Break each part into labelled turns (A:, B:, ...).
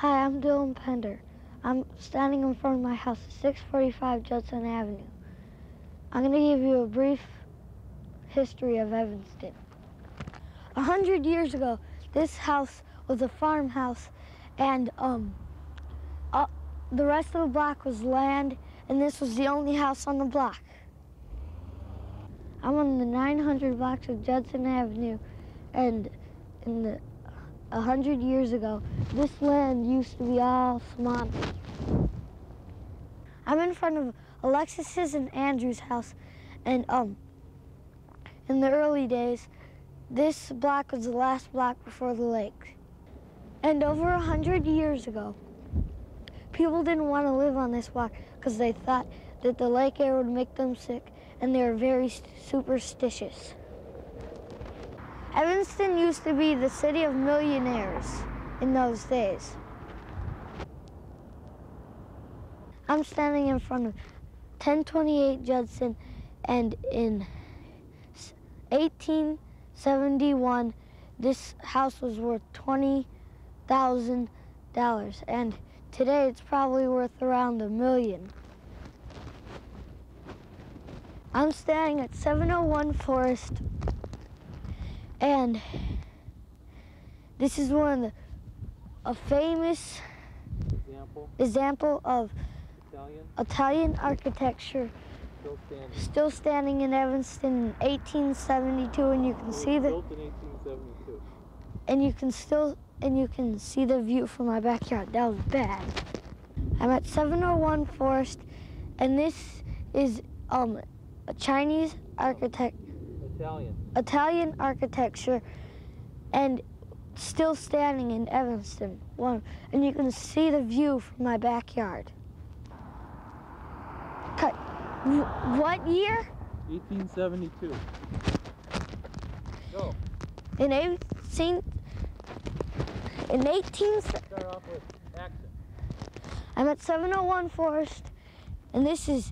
A: Hi, I'm Dylan Pender. I'm standing in front of my house at 645 Judson Avenue. I'm going to give you a brief history of Evanston. 100 years ago, this house was a farmhouse, and the rest of the block was land, and this was the only house on the block. I'm on the 900 blocks of Judson Avenue, and 100 years ago, this land used to be all swamp. I'm in front of Alexis's and Andrew's house, and in the early days, this block was the last block before the lake. And over 100 years ago, people didn't want to live on this block because they thought that the lake air would make them sick, and they were very superstitious. Evanston used to be the city of millionaires in those days. I'm standing in front of 1028 Judson, and in 1871, this house was worth $20,000, and today it's probably worth around $1 million. I'm standing at 701 Forest, and this is a famous example of Italian architecture, still standing in Evanston in 1872, and you can see
B: built in 1872.
A: And you can see the view from my backyard. That was bad. I'm at 701 Forest, and this is a Chinese architect. Italian architecture, and still standing in Evanston. And you can see the view from my backyard. What year?
B: 1872. Go.
A: In 18.
B: Start off with action.
A: I'm at 701 Forest, and this is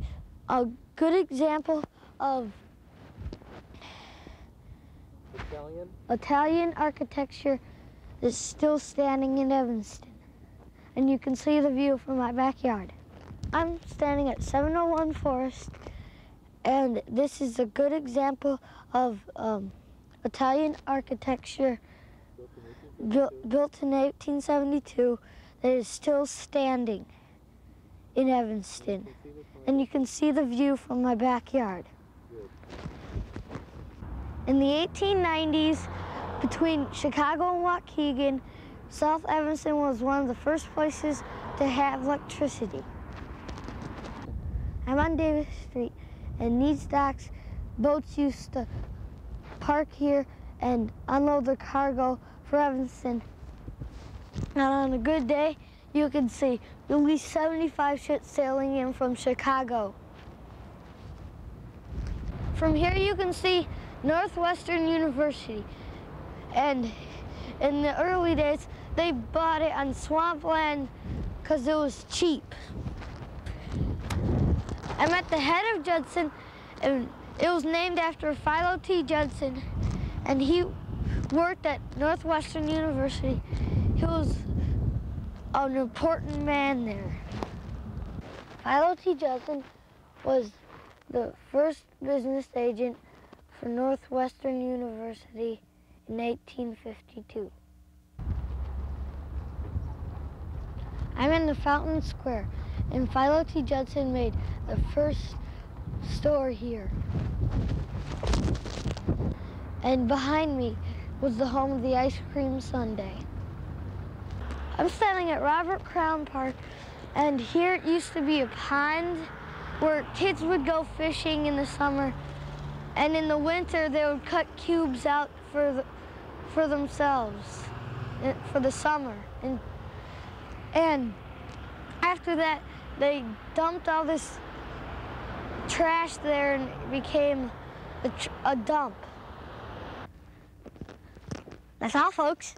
A: a good example of Italian architecture that's still standing in Evanston. And you can see the view from my backyard. I'm standing at 701 Forest, and this is a good example of Italian architecture built in 1872 that is still standing in Evanston. And you can see the view from my backyard. In the 1890s, between Chicago and Waukegan, South Evanston was one of the first places to have electricity. I'm on Davis Street, and these docks, boats used to park here and unload their cargo for Evanston. And on a good day, you can see at least 75 ships sailing in from Chicago. From here you can see Northwestern University, and in the early days they bought it on swampland because it was cheap. I'm at the head of Judson, and it was named after Philo T. Judson, and he worked at Northwestern University. He was an important man there. Philo T. Judson was the first business agent for Northwestern University in 1852. I'm in the Fountain Square, and Philo T. Judson made the first store here. And behind me was the home of the ice cream sundae. I'm standing at Robert Crown Park, and here it used to be a pond where kids would go fishing in the summer, and in the winter they would cut cubes out for themselves for the summer. And after that, they dumped all this trash there, and it became a dump. That's all, folks.